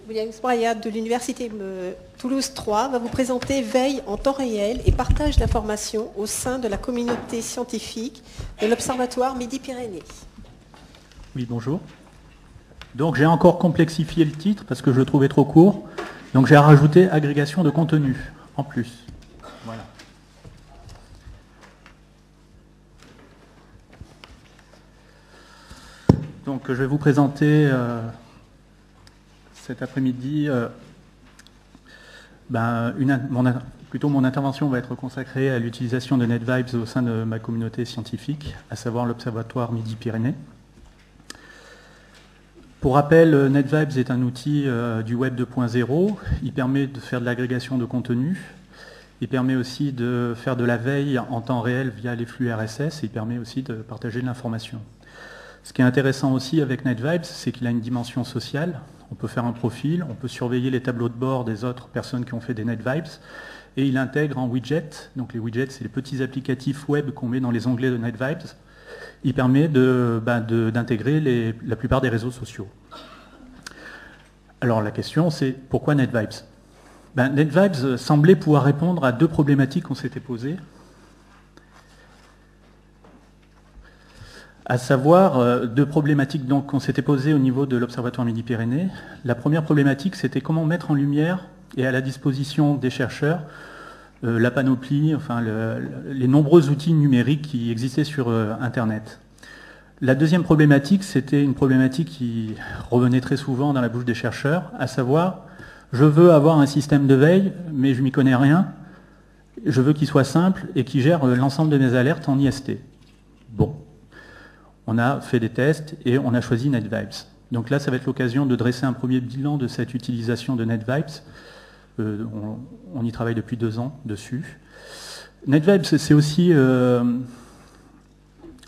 William Sbraya de l'Université Toulouse 3 va vous présenter veille en temps réel et partage d'informations au sein de la communauté scientifique de l'Observatoire Midi-Pyrénées. Oui, bonjour. Donc j'ai encore complexifié le titre parce que je le trouvais trop court. Donc j'ai rajouté agrégation de contenu en plus. Voilà. Donc je vais vous présenter cet après-midi, mon intervention va être consacrée à l'utilisation de NetVibes au sein de ma communauté scientifique, à savoir l'Observatoire Midi-Pyrénées. Pour rappel, NetVibes est un outil du Web 2.0. Il permet de faire de l'agrégation de contenu. Il permet aussi de faire de la veille en temps réel via les flux RSS. Et il permet aussi de partager de l'information. Ce qui est intéressant aussi avec NetVibes, c'est qu'il a une dimension sociale. On peut faire un profil, on peut surveiller les tableaux de bord des autres personnes qui ont fait des NetVibes. Et il intègre en widget. Donc les widgets, c'est les petits applicatifs web qu'on met dans les onglets de NetVibes. Il permet d'intégrer la plupart des réseaux sociaux. Alors la question c'est pourquoi NetVibes? NetVibes semblait pouvoir répondre à deux problématiques qu'on s'était posées. À savoir deux problématiques qu'on s'était posées au niveau de l'Observatoire Midi-Pyrénées. La première problématique c'était comment mettre en lumière et à la disposition des chercheurs la panoplie, enfin les nombreux outils numériques qui existaient sur Internet. La deuxième problématique, c'était une problématique qui revenait très souvent dans la bouche des chercheurs, à savoir, je veux avoir un système de veille, mais je n'y connais rien, je veux qu'il soit simple et qu'il gère l'ensemble de mes alertes en IST. Bon, on a fait des tests et on a choisi NetVibes. Donc là, ça va être l'occasion de dresser un premier bilan de cette utilisation de NetVibes. On y travaille depuis 2 ans dessus. NetVibes, c'est aussi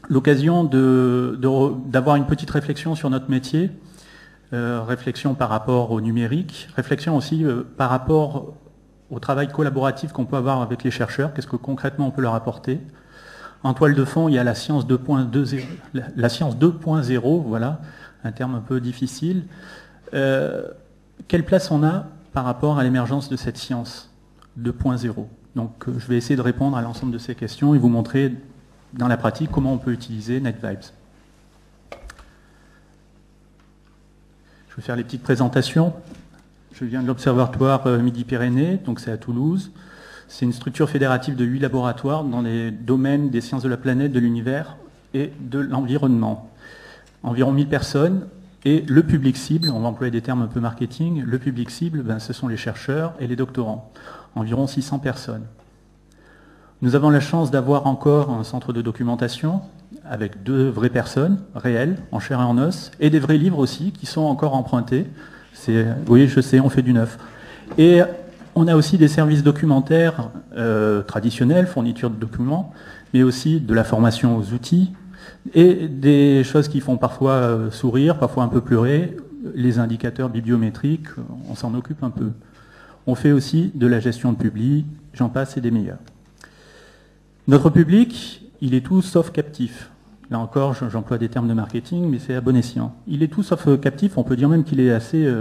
l'occasion d'avoir une petite réflexion sur notre métier, réflexion par rapport au numérique, réflexion aussi par rapport au travail collaboratif qu'on peut avoir avec les chercheurs, qu'est-ce que concrètement on peut leur apporter. En toile de fond, il y a la science 2.0, voilà, un terme un peu difficile. Quelle place on a par rapport à l'émergence de cette science 2.0. Donc je vais essayer de répondre à l'ensemble de ces questions et vous montrer dans la pratique comment on peut utiliser NetVibes. Je vais faire les petites présentations. Je viens de l'Observatoire Midi-Pyrénées, donc c'est à Toulouse. C'est une structure fédérative de 8 laboratoires dans les domaines des sciences de la planète, de l'univers et de l'environnement. Environ 1000 personnes. Et le public cible, on va employer des termes un peu marketing, le public cible, ce sont les chercheurs et les doctorants, environ 600 personnes. Nous avons la chance d'avoir encore un centre de documentation avec 2 vraies personnes, réelles, en chair et en os, et des vrais livres aussi qui sont encore empruntés. Oui, je sais, on fait du neuf. Et on a aussi des services documentaires traditionnels, fourniture de documents, mais aussi de la formation aux outils, et des choses qui font parfois sourire, parfois un peu pleurer, les indicateurs bibliométriques, on s'en occupe un peu. On fait aussi de la gestion de publi, j'en passe et des meilleurs. Notre public, il est tout sauf captif. Là encore, j'emploie des termes de marketing, mais c'est à bon escient. Il est tout sauf captif, on peut dire même qu'il est assez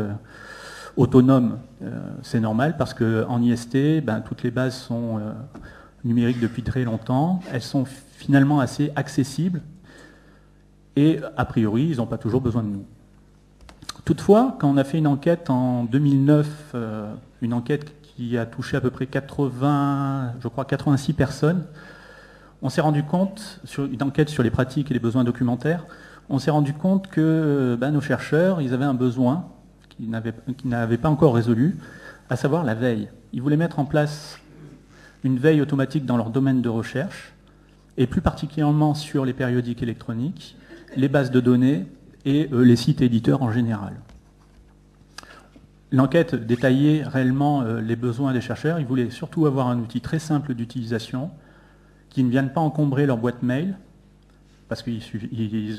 autonome. C'est normal parce qu'en IST, toutes les bases sont numériques depuis très longtemps, elles sont finalement assez accessibles, et a priori, ils n'ont pas toujours besoin de nous. Toutefois, quand on a fait une enquête en 2009, une enquête qui a touché à peu près 86 personnes, on s'est rendu compte, sur une enquête sur les pratiques et les besoins documentaires, on s'est rendu compte que nos chercheurs, ils avaient un besoin qu'ils n'avaient pas encore résolu, à savoir la veille. Ils voulaient mettre en place une veille automatique dans leur domaine de recherche, et plus particulièrement sur les périodiques électroniques, les bases de données et les sites éditeurs en général. L'enquête détaillait réellement les besoins des chercheurs. Ils voulaient surtout avoir un outil très simple d'utilisation qui ne vienne pas encombrer leur boîte mail, parce qu'ils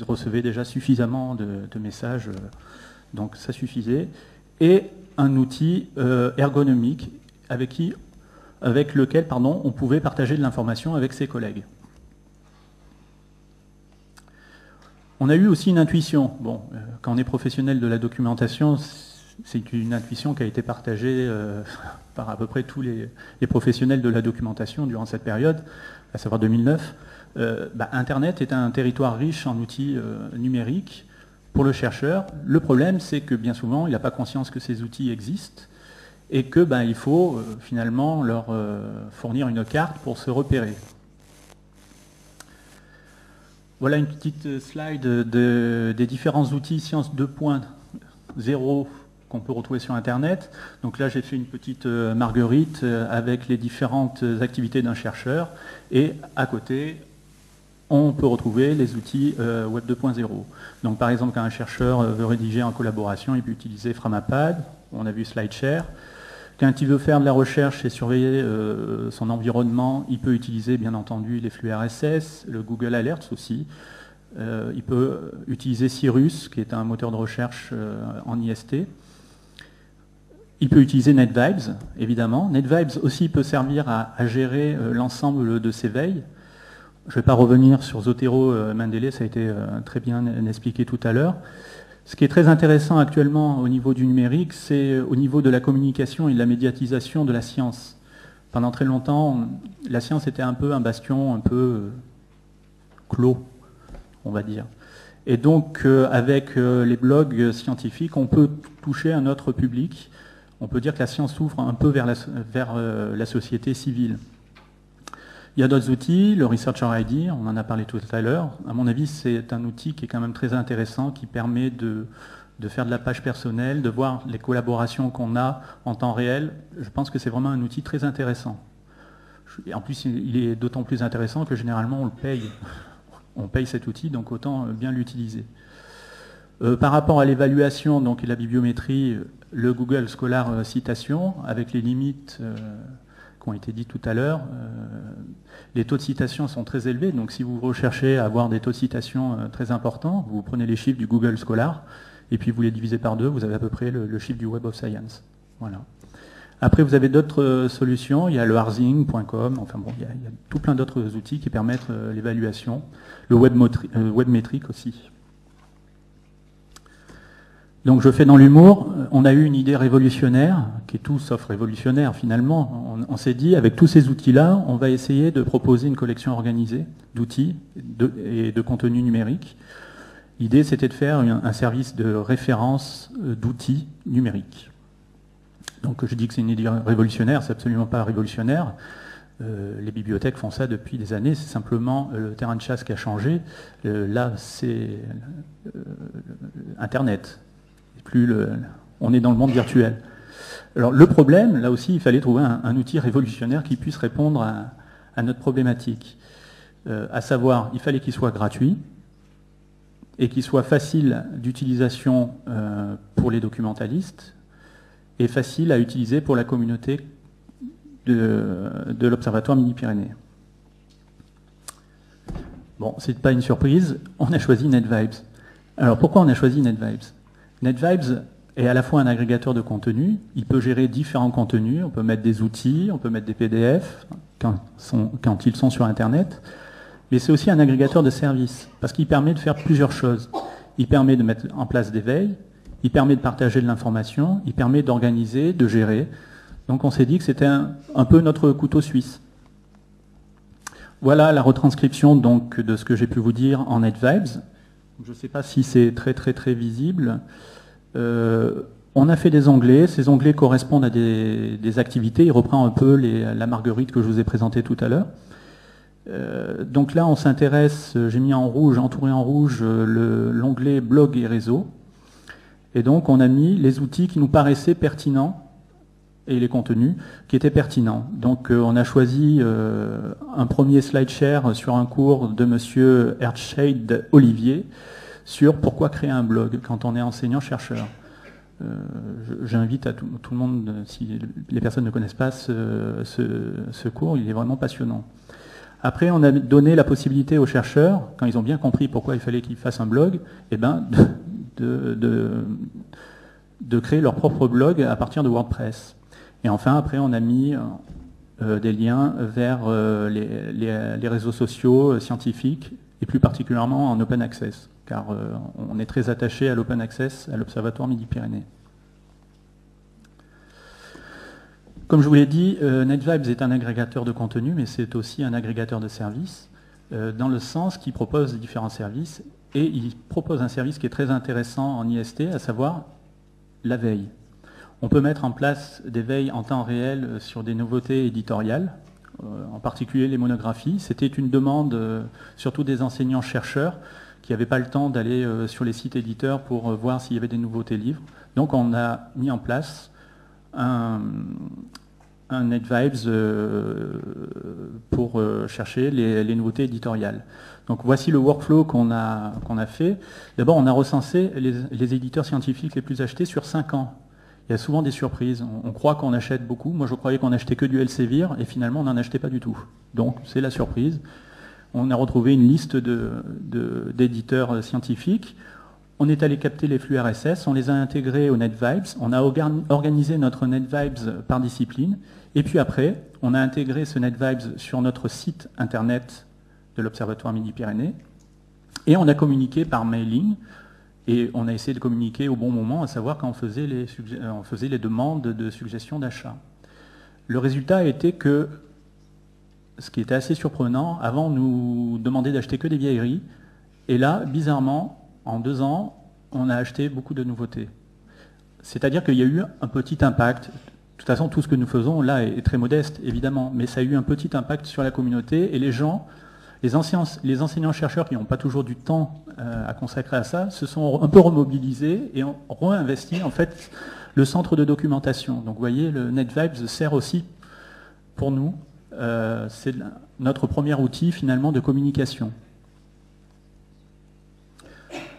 recevaient déjà suffisamment de messages, donc ça suffisait, et un outil ergonomique avec lequel on pouvait partager de l'information avec ses collègues. On a eu aussi une intuition. Bon, quand on est professionnel de la documentation, c'est une intuition qui a été partagée par à peu près tous les professionnels de la documentation durant cette période, à savoir 2009. Internet est un territoire riche en outils numériques pour le chercheur. Le problème, c'est que bien souvent, il n'a pas conscience que ces outils existent et que il faut finalement leur fournir une carte pour se repérer. Voilà une petite slide des différents outils Science 2.0 qu'on peut retrouver sur Internet. Donc là, j'ai fait une petite marguerite avec les différentes activités d'un chercheur. Et à côté, on peut retrouver les outils Web 2.0. Donc par exemple, quand un chercheur veut rédiger en collaboration, il peut utiliser Framapad. On a vu SlideShare. Quand il veut faire de la recherche et surveiller son environnement, il peut utiliser bien entendu les flux RSS, le Google Alerts aussi. Il peut utiliser Cirrus, qui est un moteur de recherche en IST. Il peut utiliser NetVibes, évidemment. NetVibes aussi peut servir à gérer l'ensemble de ses veilles. Je ne vais pas revenir sur Zotero Mendeley, ça a été très bien expliqué tout à l'heure. Ce qui est très intéressant actuellement au niveau du numérique, c'est au niveau de la communication et de la médiatisation de la science. Pendant très longtemps, la science était un peu un bastion un peu clos, on va dire. Et donc, avec les blogs scientifiques, on peut toucher un autre public. On peut dire que la science s'ouvre un peu vers la société civile. Il y a d'autres outils, le Researcher ID, on en a parlé tout à l'heure. À mon avis, c'est un outil qui est quand même très intéressant, qui permet de faire de la page personnelle, de voir les collaborations qu'on a en temps réel. Je pense que c'est vraiment un outil très intéressant. Et en plus, il est d'autant plus intéressant que généralement, on le paye. On paye cet outil, donc autant bien l'utiliser. Par rapport à l'évaluation donc, et la bibliométrie, le Google Scholar Citation, avec les limites qui ont été dites tout à l'heure, les taux de citation sont très élevés, donc si vous recherchez à avoir des taux de citation très importants, vous prenez les chiffres du Google Scholar, et puis vous les divisez par 2, vous avez à peu près le chiffre du Web of Science. Voilà. Après, vous avez d'autres solutions, il y a le harzing.com, enfin bon, il y a tout plein d'autres outils qui permettent l'évaluation, le webmetric aussi. Donc je fais dans l'humour, on a eu une idée révolutionnaire, qui est tout sauf révolutionnaire finalement. On s'est dit, avec tous ces outils-là, on va essayer de proposer une collection organisée d'outils et de contenus numériques. L'idée, c'était de faire un service de référence d'outils numériques. Donc je dis que c'est une idée révolutionnaire, c'est absolument pas révolutionnaire. Les bibliothèques font ça depuis des années, c'est simplement le terrain de chasse qui a changé. Là, c'est Internet. On est dans le monde virtuel. Alors le problème, là aussi, il fallait trouver un outil révolutionnaire qui puisse répondre à notre problématique. À savoir, il fallait qu'il soit gratuit et qu'il soit facile d'utilisation pour les documentalistes et facile à utiliser pour la communauté de l'Observatoire Midi-Pyrénées. Bon, c'est pas une surprise, on a choisi NetVibes. Alors pourquoi on a choisi NetVibes ? NetVibes est à la fois un agrégateur de contenu, il peut gérer différents contenus, on peut mettre des outils, on peut mettre des PDF quand ils sont sur Internet, mais c'est aussi un agrégateur de services, parce qu'il permet de faire plusieurs choses. Il permet de mettre en place des veilles, il permet de partager de l'information, il permet d'organiser, de gérer. Donc on s'est dit que c'était un peu notre couteau suisse. Voilà la retranscription donc, de ce que j'ai pu vous dire en NetVibes. Je ne sais pas si c'est très visible. On a fait des onglets. Ces onglets correspondent à des activités. Il reprend un peu la marguerite que je vous ai présentée tout à l'heure. Donc là, on s'intéresse, j'ai mis en rouge, entouré en rouge, l'onglet blog et réseau. Et donc, on a mis les outils qui nous paraissaient pertinents et les contenus qui étaient pertinents. Donc on a choisi un premier SlideShare sur un cours de monsieur Earthshade Olivier sur pourquoi créer un blog quand on est enseignant-chercheur. J'invite à tout le monde, si les personnes ne connaissent pas ce cours, il est vraiment passionnant. Après, on a donné la possibilité aux chercheurs, quand ils ont bien compris pourquoi il fallait qu'ils fassent un blog, eh ben, de créer leur propre blog à partir de WordPress. Et enfin, après, on a mis des liens vers les réseaux sociaux scientifiques, et plus particulièrement en open access, car on est très attaché à l'open access, à l'Observatoire Midi-Pyrénées. Comme je vous l'ai dit, NetVibes est un agrégateur de contenu, mais c'est aussi un agrégateur de services, dans le sens qu'il propose différents services, et il propose un service qui est très intéressant en IST, à savoir la veille. On peut mettre en place des veilles en temps réel sur des nouveautés éditoriales, en particulier les monographies. C'était une demande surtout des enseignants-chercheurs qui n'avaient pas le temps d'aller sur les sites éditeurs pour voir s'il y avait des nouveautés livres. Donc on a mis en place un NetVibes pour chercher les nouveautés éditoriales. Donc voici le workflow qu'on a fait. D'abord, on a recensé les éditeurs scientifiques les plus achetés sur 5 ans. Il y a souvent des surprises. On croit qu'on achète beaucoup. Moi, je croyais qu'on achetait que du Elsevier et finalement, on n'en achetait pas du tout. Donc, c'est la surprise. On a retrouvé une liste d'éditeurs scientifiques. On est allé capter les flux RSS, on les a intégrés au NetVibes. On a organisé notre NetVibes par discipline. Et puis après, on a intégré ce NetVibes sur notre site internet de l'Observatoire Midi-Pyrénées. Et on a communiqué par mailing. Et on a essayé de communiquer au bon moment, à savoir quand on faisait les demandes de suggestions d'achat. Le résultat a été que, ce qui était assez surprenant, avant on nous demandait d'acheter que des vieilleries, et là, bizarrement, en 2 ans, on a acheté beaucoup de nouveautés. C'est-à-dire qu'il y a eu un petit impact. De toute façon, tout ce que nous faisons là est très modeste, évidemment, mais ça a eu un petit impact sur la communauté, et les gens, les enseignants-chercheurs qui n'ont pas toujours du temps à consacrer à ça, se sont un peu remobilisés et ont réinvesti en fait le centre de documentation. Donc vous voyez, le NetVibes sert aussi pour nous, c'est notre premier outil finalement de communication.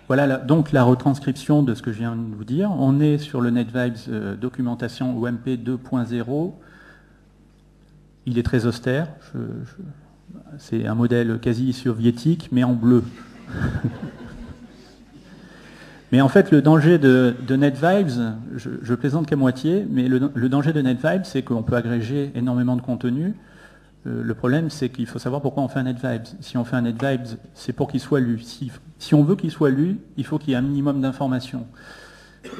Voilà donc la retranscription de ce que je viens de vous dire. On est sur le NetVibes documentation OMP 2.0. Il est très austère. C'est un modèle quasi soviétique, mais en bleu. Mais en fait, le danger de NetVibes, je plaisante qu'à moitié, mais le danger de NetVibes, c'est qu'on peut agréger énormément de contenu. Le problème, c'est qu'il faut savoir pourquoi on fait un NetVibes. Si on fait un NetVibes, c'est pour qu'il soit lu. Si on veut qu'il soit lu, il faut qu'il y ait un minimum d'informations.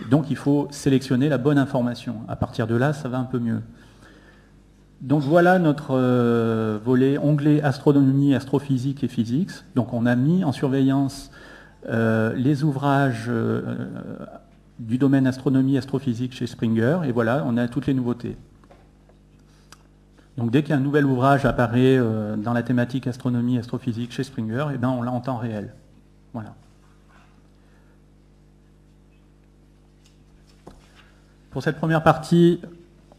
Donc il faut sélectionner la bonne information. À partir de là, ça va un peu mieux. Donc voilà notre volet onglet astronomie, astrophysique et physique. Donc on a mis en surveillance les ouvrages du domaine astronomie, astrophysique chez Springer. Et voilà, on a toutes les nouveautés. Donc dès qu'un nouvel ouvrage apparaît dans la thématique astronomie, astrophysique chez Springer, eh ben, on l'a en temps réel. Voilà. Pour cette première partie,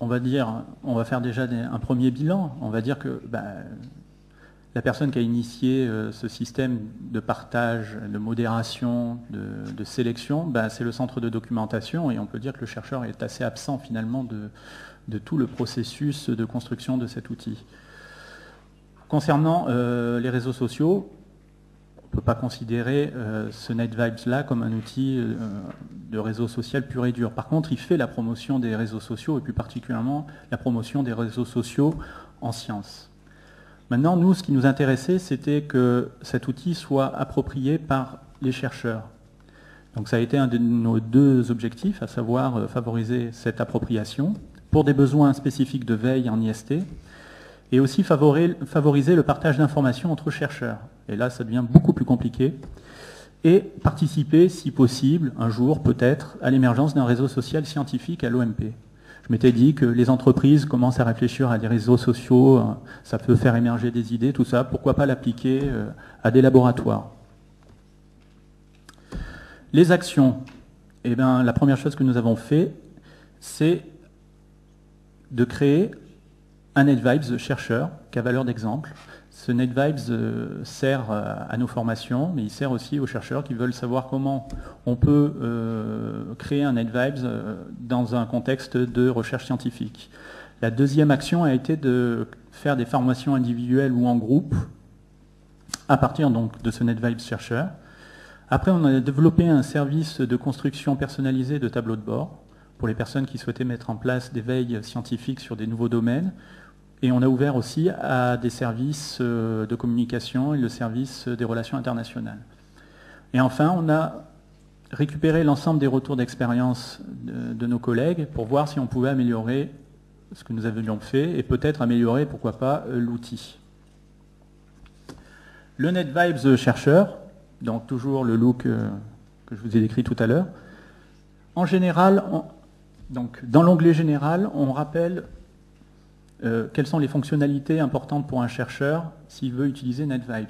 on va faire déjà un premier bilan. On va dire que la personne qui a initié ce système de partage, de modération, de sélection, c'est le centre de documentation, et on peut dire que le chercheur est assez absent finalement de tout le processus de construction de cet outil. Concernant les réseaux sociaux, on ne peut pas considérer ce NetVibes-là comme un outil de réseau social pur et dur. Par contre, il fait la promotion des réseaux sociaux, et plus particulièrement la promotion des réseaux sociaux en sciences. Maintenant, nous, ce qui nous intéressait, c'était que cet outil soit approprié par les chercheurs. Donc ça a été un de nos 2 objectifs, à savoir favoriser cette appropriation pour des besoins spécifiques de veille en IST, et aussi favoriser le partage d'informations entre chercheurs. Et là, ça devient beaucoup plus compliqué. Et participer, si possible, un jour peut-être, à l'émergence d'un réseau social scientifique à l'OMP. Je m'étais dit que les entreprises commencent à réfléchir à des réseaux sociaux, ça peut faire émerger des idées, tout ça, pourquoi pas l'appliquer à des laboratoires. Les actions, eh bien, la première chose que nous avons fait, c'est de créer un NetVibes chercheur qui a valeur d'exemple. Ce NetVibes sert à nos formations, mais il sert aussi aux chercheurs qui veulent savoir comment on peut créer un NetVibes dans un contexte de recherche scientifique. La deuxième action a été de faire des formations individuelles ou en groupe à partir donc de ce NetVibes chercheur. Après, on a développé un service de construction personnalisée de tableaux de bord pour les personnes qui souhaitaient mettre en place des veilles scientifiques sur des nouveaux domaines. Et on a ouvert aussi à des services de communication et le service des relations internationales. Et enfin, on a récupéré l'ensemble des retours d'expérience de nos collègues pour voir si on pouvait améliorer ce que nous avions fait et peut-être améliorer, pourquoi pas, l'outil. Le NetVibes chercheur, donc toujours le look que je vous ai décrit tout à l'heure. En général, donc dans l'onglet général, on rappelle quelles sont les fonctionnalités importantes pour un chercheur s'il veut utiliser NetVibes.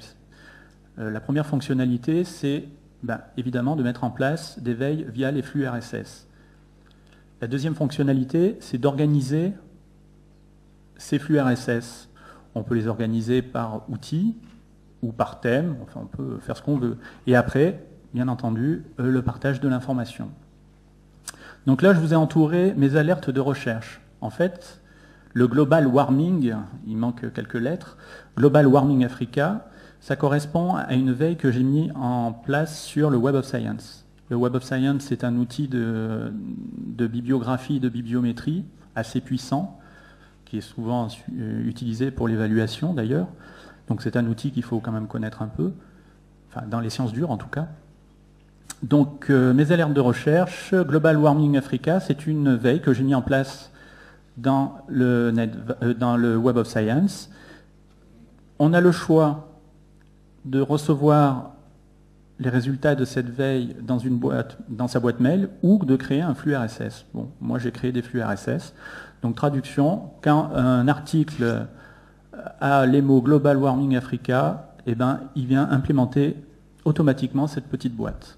La première fonctionnalité, c'est évidemment de mettre en place des veilles via les flux RSS. La deuxième fonctionnalité, c'est d'organiser ces flux RSS. On peut les organiser par outils ou par thème, enfin on peut faire ce qu'on veut. Et après, bien entendu, le partage de l'information. Donc là, je vous ai entouré mes alertes de recherche. En fait, le Global Warming, il manque quelques lettres, Global Warming Africa, ça correspond à une veille que j'ai mis en place sur le Web of Science. Le Web of Science, c'est un outil de bibliographie, de bibliométrie assez puissant, qui est souvent utilisé pour l'évaluation d'ailleurs. Donc c'est un outil qu'il faut quand même connaître un peu, enfin dans les sciences dures en tout cas. Donc mes alertes de recherche, Global Warming Africa, c'est une veille que j'ai mis en place dans le Web of Science. On a le choix de recevoir les résultats de cette veille dans une boîte, dans sa boîte mail, ou de créer un flux RSS. Bon, moi j'ai créé des flux RSS. Donc traduction, quand un article a les mots Global Warming Africa, eh ben, il vient implémenter automatiquement cette petite boîte.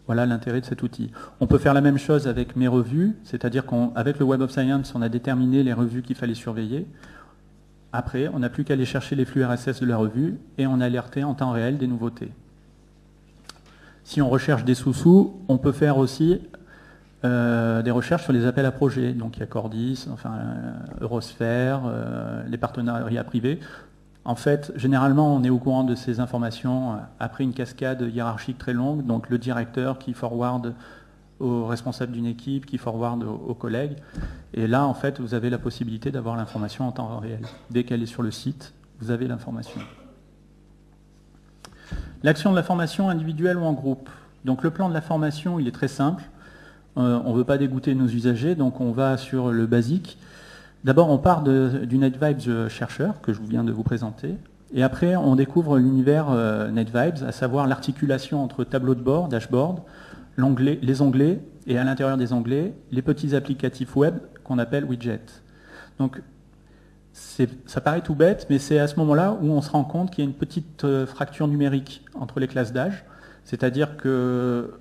Voilà l'intérêt de cet outil. On peut faire la même chose avec mes revues, c'est-à-dire qu'avec le Web of Science, on a déterminé les revues qu'il fallait surveiller. Après, on n'a plus qu'à aller chercher les flux RSS de la revue et on alerter en temps réel des nouveautés. Si on recherche des sous-sous, on peut faire aussi des recherches sur les appels à projets. Donc il y a Cordis, enfin Eurosphère, les partenariats privés. En fait, généralement, on est au courant de ces informations après une cascade hiérarchique très longue, donc le directeur qui forward au responsable d'une équipe, qui forward aux collègues. Et là, en fait, vous avez la possibilité d'avoir l'information en temps réel. Dès qu'elle est sur le site, vous avez l'information. L'action de la formation individuelle ou en groupe. Donc le plan de la formation, il est très simple. On ne veut pas dégoûter nos usagers, donc on va sur le basique. D'abord, on part du NetVibes chercheur, que je viens de vous présenter. Et après, on découvre l'univers NetVibes, à savoir l'articulation entre tableau de bord, dashboard, les onglets, et à l'intérieur des onglets, les petits applicatifs web qu'on appelle widgets. Donc, ça paraît tout bête, mais c'est à ce moment-là où on se rend compte qu'il y a une petite fracture numérique entre les classes d'âge. C'est-à-dire que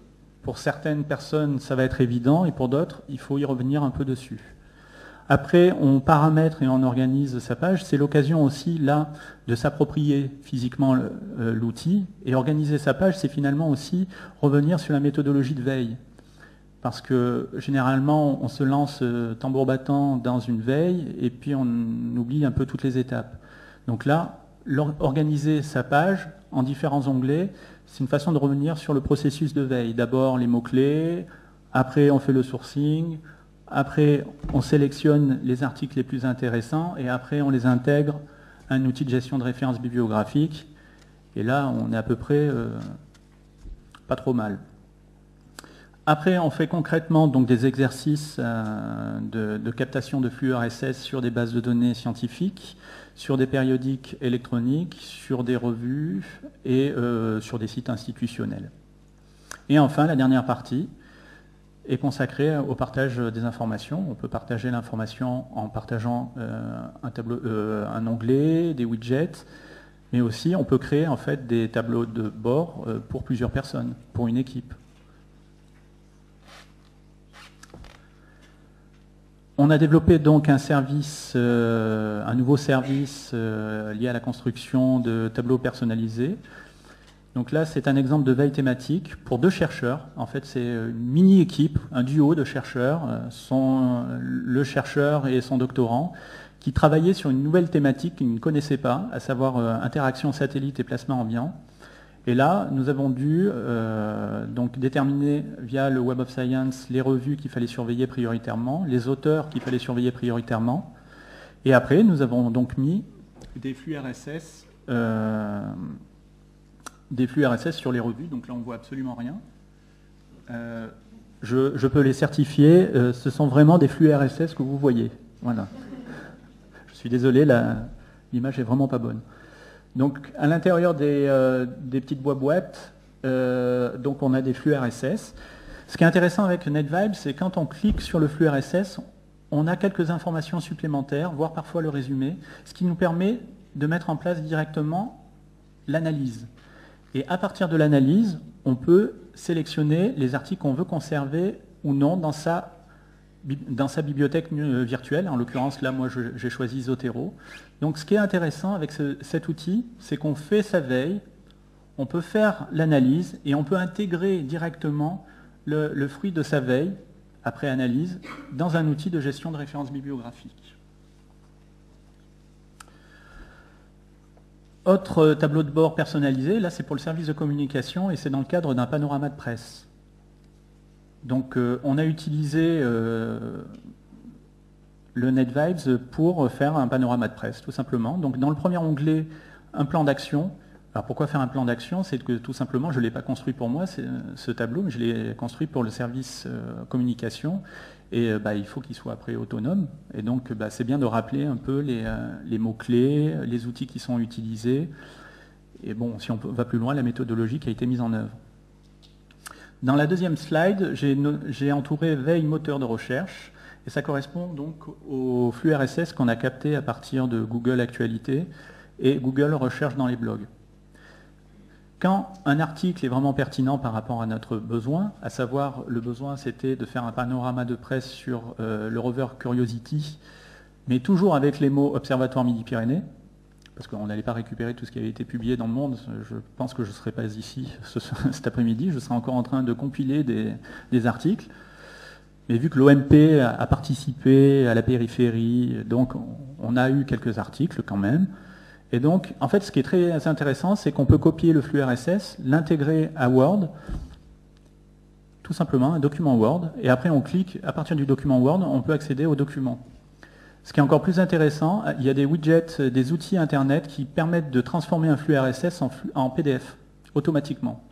pour certaines personnes, ça va être évident, et pour d'autres, il faut y revenir un peu dessus. Après, on paramètre et on organise sa page. C'est l'occasion aussi, là, de s'approprier physiquement l'outil. Et organiser sa page, c'est finalement aussi revenir sur la méthodologie de veille. Parce que, généralement, on se lance tambour battant dans une veille, et puis on oublie un peu toutes les étapes. Donc là, organiser sa page en différents onglets, c'est une façon de revenir sur le processus de veille. D'abord, les mots-clés, après, on fait le sourcing, après, on sélectionne les articles les plus intéressants et après, on les intègre à un outil de gestion de références bibliographiques. Et là, on est à peu près pas trop mal. Après, on fait concrètement donc, des exercices de captation de flux RSS sur des bases de données scientifiques, sur des périodiques électroniques, sur des revues et sur des sites institutionnels. Et enfin, la dernière partie est consacrée au partage des informations. On peut partager l'information en partageant un onglet, des widgets, mais aussi on peut créer en fait des tableaux de bord pour plusieurs personnes, pour une équipe. On a développé donc un service, un nouveau service lié à la construction de tableaux personnalisés. Donc là, c'est un exemple de veille thématique pour 2 chercheurs. En fait, c'est une mini-équipe, un duo de chercheurs, le chercheur et son doctorant, qui travaillaient sur une nouvelle thématique qu'ils ne connaissaient pas, à savoir interaction satellite et plasma ambiant. Et là, nous avons dû donc déterminer via le Web of Science les revues qu'il fallait surveiller prioritairement, les auteurs qu'il fallait surveiller prioritairement. Et après, nous avons donc mis des flux RSS des flux RSS sur les revues, donc là on voit absolument rien. Je peux les certifier, ce sont vraiment des flux RSS que vous voyez. Voilà. Je suis désolé, l'image est vraiment pas bonne. Donc à l'intérieur des petites boîtes, donc on a des flux RSS. Ce qui est intéressant avec NetVibes, c'est quand on clique sur le flux RSS, on a quelques informations supplémentaires, voire parfois le résumé, ce qui nous permet de mettre en place directement l'analyse. Et à partir de l'analyse, on peut sélectionner les articles qu'on veut conserver ou non dans sa bibliothèque virtuelle. En l'occurrence, là, moi, j'ai choisi Zotero. Donc, ce qui est intéressant avec cet outil, c'est qu'on fait sa veille, on peut faire l'analyse et on peut intégrer directement le fruit de sa veille, après analyse, dans un outil de gestion de références bibliographiques. Autre tableau de bord personnalisé, là c'est pour le service de communication et c'est dans le cadre d'un panorama de presse. Donc on a utilisé le NetVibes pour faire un panorama de presse, tout simplement. Donc dans le premier onglet, un plan d'action. Alors pourquoi faire un plan d'action? C'est que tout simplement, je ne l'ai pas construit pour moi, ce tableau, mais je l'ai construit pour le service communication. Et il faut qu'il soit après autonome. Et donc c'est bien de rappeler un peu les mots-clés, les outils qui sont utilisés. Et bon, si on va plus loin, la méthodologie qui a été mise en œuvre. Dans la deuxième slide, j'ai entouré veille moteur de recherche. Et ça correspond donc au flux RSS qu'on a capté à partir de Google Actualité et Google Recherche dans les blogs. Quand un article est vraiment pertinent par rapport à notre besoin, à savoir le besoin c'était de faire un panorama de presse sur le rover Curiosity, mais toujours avec les mots Observatoire Midi-Pyrénées, parce qu'on n'allait pas récupérer tout ce qui avait été publié dans le monde, je pense que je ne serai pas ici cet après-midi, je serai encore en train de compiler des articles, mais vu que l'OMP a participé à la périphérie, donc on a eu quelques articles quand même. Et donc, en fait, ce qui est très intéressant, c'est qu'on peut copier le flux RSS, l'intégrer à Word, tout simplement, un document Word, et après on clique, à partir du document Word, on peut accéder au document. Ce qui est encore plus intéressant, il y a des widgets, des outils Internet qui permettent de transformer un flux RSS en PDF, automatiquement.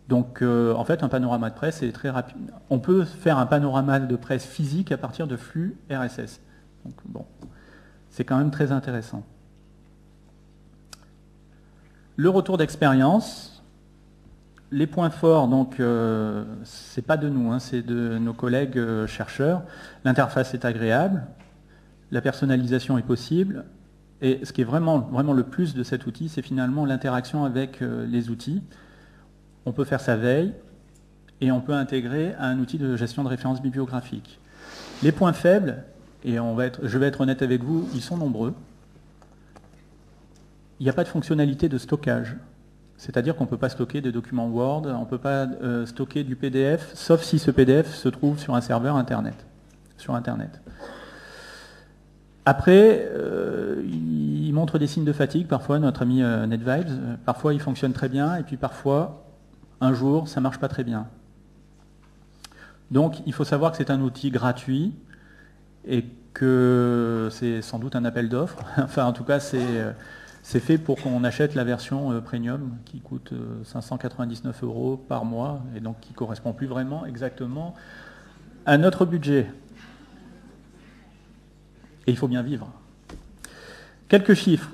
Donc, en fait, un panorama de presse est très rapide. On peut faire un panorama de presse physique à partir de flux RSS. Donc, bon, c'est quand même très intéressant. Le retour d'expérience, les points forts, donc c'est pas de nous, hein, c'est de nos collègues chercheurs. L'interface est agréable, la personnalisation est possible, et ce qui est vraiment le plus de cet outil, c'est finalement l'interaction avec les outils. On peut faire sa veille et on peut intégrer un outil de gestion de références bibliographiques. Les points faibles, et je vais être honnête avec vous, ils sont nombreux. Il n'y a pas de fonctionnalité de stockage. C'est-à-dire qu'on ne peut pas stocker des documents Word, on ne peut pas stocker du PDF, sauf si ce PDF se trouve sur un serveur Internet. Sur Internet. Après, il montre des signes de fatigue, parfois, notre ami NetVibes. Parfois, il fonctionne très bien, et puis parfois, un jour, ça ne marche pas très bien. Donc, il faut savoir que c'est un outil gratuit, et que c'est sans doute un appel d'offres. Enfin, en tout cas, c'est fait pour qu'on achète la version premium qui coûte 599 € par mois et donc qui ne correspond plus vraiment exactement à notre budget. Et il faut bien vivre. Quelques chiffres.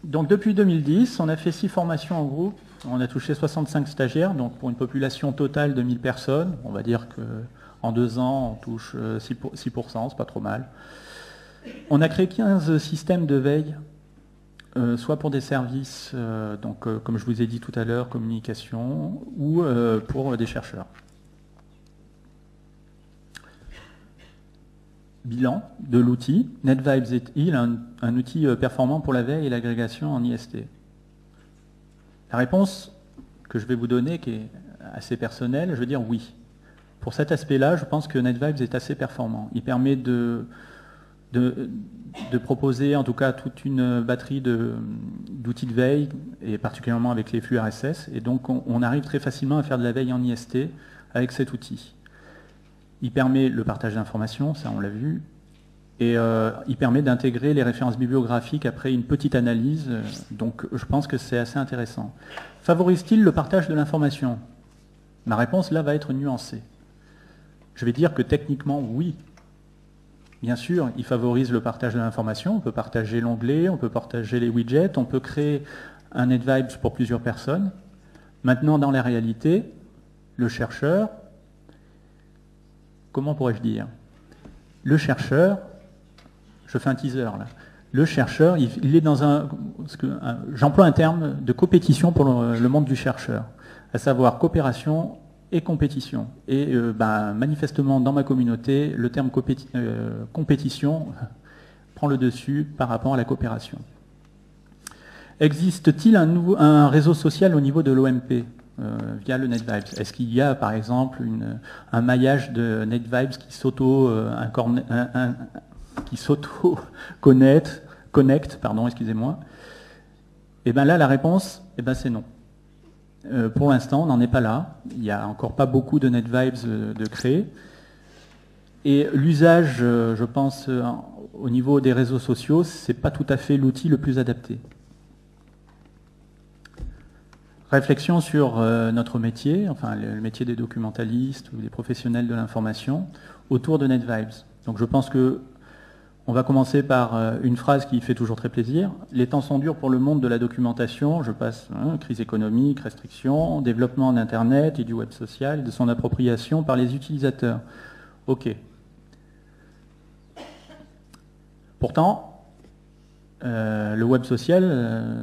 Donc depuis 2010, on a fait 6 formations en groupe, on a touché 65 stagiaires, donc pour une population totale de 1000 personnes, on va dire qu'en 2 ans, on touche 6%, c'est pas trop mal. On a créé 15 systèmes de veille, soit pour des services, donc, comme je vous ai dit tout à l'heure, communication, ou pour des chercheurs. Bilan de l'outil. NetVibes est un outil performant pour la veille et l'agrégation en IST. La réponse que je vais vous donner, qui est assez personnelle, je veux dire oui. Pour cet aspect-là, je pense que NetVibes est assez performant. Il permet de proposer en tout cas toute une batterie d'outils de veille, et particulièrement avec les flux RSS, et donc on arrive très facilement à faire de la veille en IST avec cet outil. Il permet le partage d'informations, ça on l'a vu, Et il permet d'intégrer les références bibliographiques après une petite analyse, donc je pense que c'est assez intéressant. Favorise-t-il le partage de l'information? Ma réponse là va être nuancée. Je vais dire que techniquement, oui. Bien sûr, il favorise le partage de l'information, on peut partager l'onglet, on peut partager les widgets, on peut créer un NetVibes pour plusieurs personnes. Maintenant, dans la réalité, le chercheur, comment pourrais-je dire? Le chercheur, je fais un teaser là, le chercheur, il est dans j'emploie un terme de compétition pour le monde du chercheur, à savoir coopération et compétition. Et manifestement, dans ma communauté, le terme compétition prend le dessus par rapport à la coopération. Existe-t-il un réseau social au niveau de l'OMP via le NetVibes? Est-ce qu'il y a, par exemple, un maillage de NetVibes qui s'auto-connecte, pardon, excusez-moi? Et bien là, la réponse, c'est non. Pour l'instant, on n'en est pas là. Il n'y a encore pas beaucoup de NetVibes de créer. Et l'usage, je pense, au niveau des réseaux sociaux, ce n'est pas tout à fait l'outil le plus adapté. Réflexion sur notre métier, enfin le métier des documentalistes ou des professionnels de l'information, autour de NetVibes. Donc je pense que on va commencer par une phrase qui fait toujours très plaisir. Les temps sont durs pour le monde de la documentation. Je passe crise économique, restrictions, développement d'Internet et du web social et de son appropriation par les utilisateurs. Ok. Pourtant, le web social,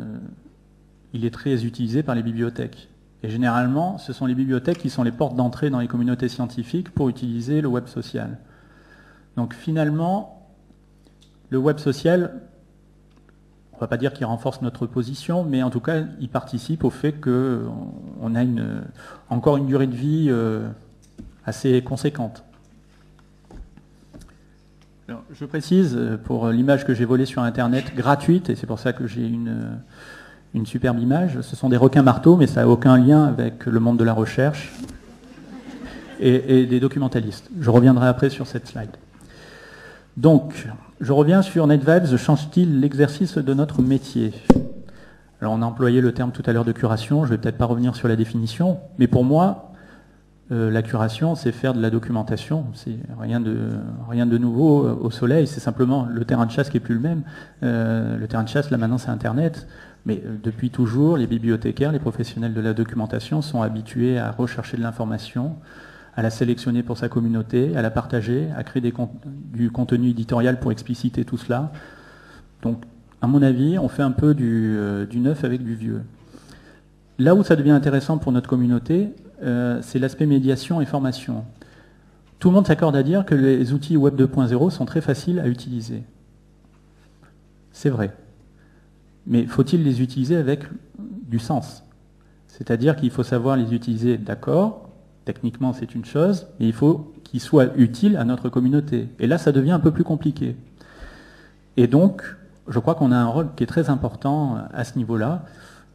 il est très utilisé par les bibliothèques. Et généralement, ce sont les bibliothèques qui sont les portes d'entrée dans les communautés scientifiques pour utiliser le web social. Donc finalement, le web social, on ne va pas dire qu'il renforce notre position, mais en tout cas, il participe au fait qu'on a encore une durée de vie assez conséquente. Alors, je précise, pour l'image que j'ai volée sur Internet, gratuite, et c'est pour ça que j'ai une superbe image, ce sont des requins marteaux, mais ça n'a aucun lien avec le monde de la recherche et des documentalistes. Je reviendrai après sur cette slide. Donc, je reviens sur NetVibes, change-t-il l'exercice de notre métier? Alors, on a employé le terme tout à l'heure de curation, je ne vais peut-être pas revenir sur la définition, mais pour moi, la curation, c'est faire de la documentation, c'est rien de nouveau au soleil, c'est simplement le terrain de chasse qui n'est plus le même. Le terrain de chasse, là maintenant, c'est Internet, mais depuis toujours, les bibliothécaires, les professionnels de la documentation sont habitués à rechercher de l'information, à la sélectionner pour sa communauté, à la partager, à créer du contenu éditorial pour expliciter tout cela. Donc, à mon avis, on fait un peu du neuf avec du vieux. Là où ça devient intéressant pour notre communauté, c'est l'aspect médiation et formation. Tout le monde s'accorde à dire que les outils Web 2.0 sont très faciles à utiliser. C'est vrai. Mais faut-il les utiliser avec du sens? C'est-à-dire qu'il faut savoir les utiliser, d'accord, techniquement, c'est une chose, mais il faut qu'ils soient utiles à notre communauté. Et là, ça devient un peu plus compliqué. Et donc, je crois qu'on a un rôle qui est très important à ce niveau-là.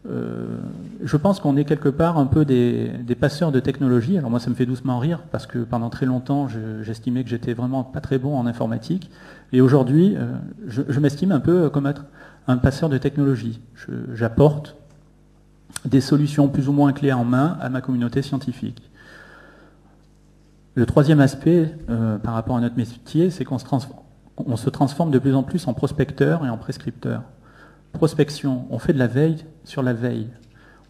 Je pense qu'on est quelque part un peu des passeurs de technologie. Alors moi, ça me fait doucement rire, parce que pendant très longtemps, j'estimais que j'étais vraiment pas très bon en informatique. Et aujourd'hui, je m'estime un peu comme être un passeur de technologie. J'apporte des solutions plus ou moins clés en main à ma communauté scientifique. Le troisième aspect par rapport à notre métier, c'est qu'on se transforme de plus en plus en prospecteur et en prescripteur. Prospection, on fait de la veille sur la veille.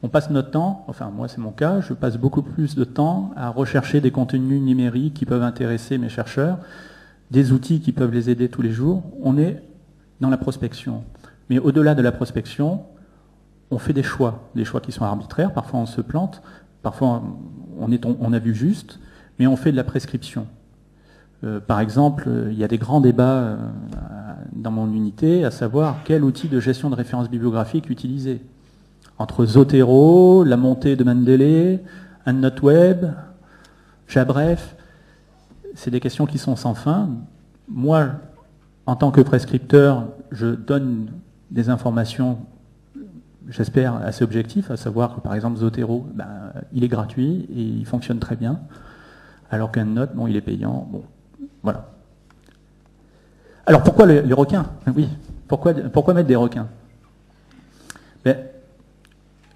On passe notre temps, enfin moi c'est mon cas, je passe beaucoup plus de temps à rechercher des contenus numériques qui peuvent intéresser mes chercheurs, des outils qui peuvent les aider tous les jours. On est dans la prospection. Mais au-delà de la prospection, on fait des choix qui sont arbitraires, parfois on se plante, parfois on a vu juste, mais on fait de la prescription. Par exemple, il y a des grands débats dans mon unité, à savoir quel outil de gestion de références bibliographiques utiliser. Entre Zotero, la montée de Mendeley, EndNoteWeb, Jabref, c'est des questions qui sont sans fin. Moi, en tant que prescripteur, je donne des informations, j'espère, assez objectives, à savoir que par exemple Zotero, il est gratuit et il fonctionne très bien, alors qu'EndNote, bon, il est payant. Bon, voilà. Alors pourquoi les requins? Oui, pourquoi mettre des requins? Ben,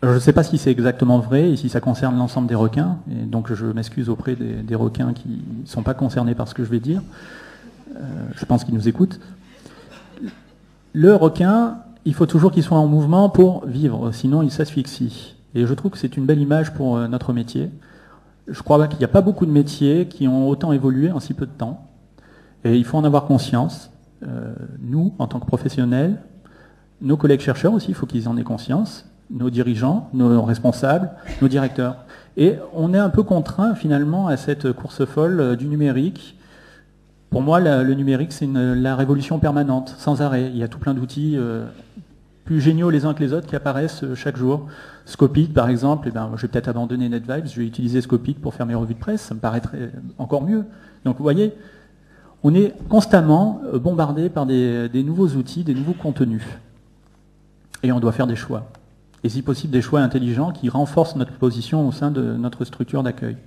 je ne sais pas si c'est exactement vrai et si ça concerne l'ensemble des requins, et donc je m'excuse auprès des requins qui ne sont pas concernés par ce que je vais dire. Je pense qu'ils nous écoutent. Le requin, il faut toujours qu'il soit en mouvement pour vivre, sinon il s'asphyxie. Et je trouve que c'est une belle image pour notre métier. Je crois qu'il n'y a pas beaucoup de métiers qui ont autant évolué en si peu de temps. Et il faut en avoir conscience. Nous, en tant que professionnels, nos collègues chercheurs aussi, il faut qu'ils en aient conscience, nos dirigeants, nos responsables, nos directeurs. Et on est un peu contraint finalement à cette course folle du numérique. Pour moi, le numérique, c'est la révolution permanente, sans arrêt. Il y a tout plein d'outils plus géniaux les uns que les autres qui apparaissent chaque jour. Scopic, par exemple, je vais peut-être abandonner NetVibes, je vais utiliser Scopic pour faire mes revues de presse, ça me paraîtrait encore mieux. Donc vous voyez, on est constamment bombardé par des nouveaux outils, des nouveaux contenus. Et on doit faire des choix. Et si possible, des choix intelligents qui renforcent notre position au sein de notre structure d'accueil.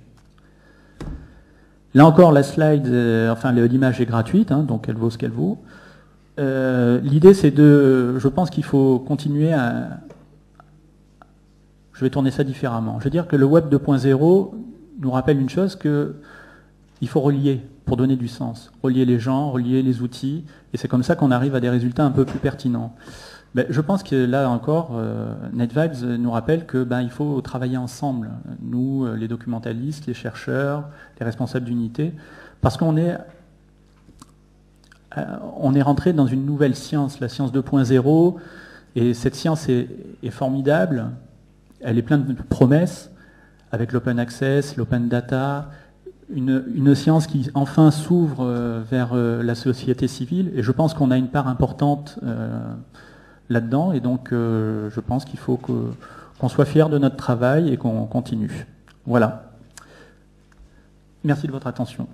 Là encore, la slide, l'image est gratuite, hein, donc elle vaut ce qu'elle vaut. L'idée, c'est je pense qu'il faut continuer à... Je vais tourner ça différemment. Je veux dire que le Web 2.0 nous rappelle une chose, qu'il faut relier pour donner du sens. Relier les gens, relier les outils, et c'est comme ça qu'on arrive à des résultats un peu plus pertinents. Ben, je pense que là encore, NetVibes nous rappelle qu'il faut travailler ensemble, nous, les documentalistes, les chercheurs, les responsables d'unité, parce qu'on est rentré dans une nouvelle science, la science 2.0, et cette science est formidable, elle est pleine de promesses, avec l'open access, l'open data, une science qui enfin s'ouvre vers la société civile, et je pense qu'on a une part importante là-dedans, et donc je pense qu'il faut qu'on soit fiers de notre travail et qu'on continue. Voilà. Merci de votre attention.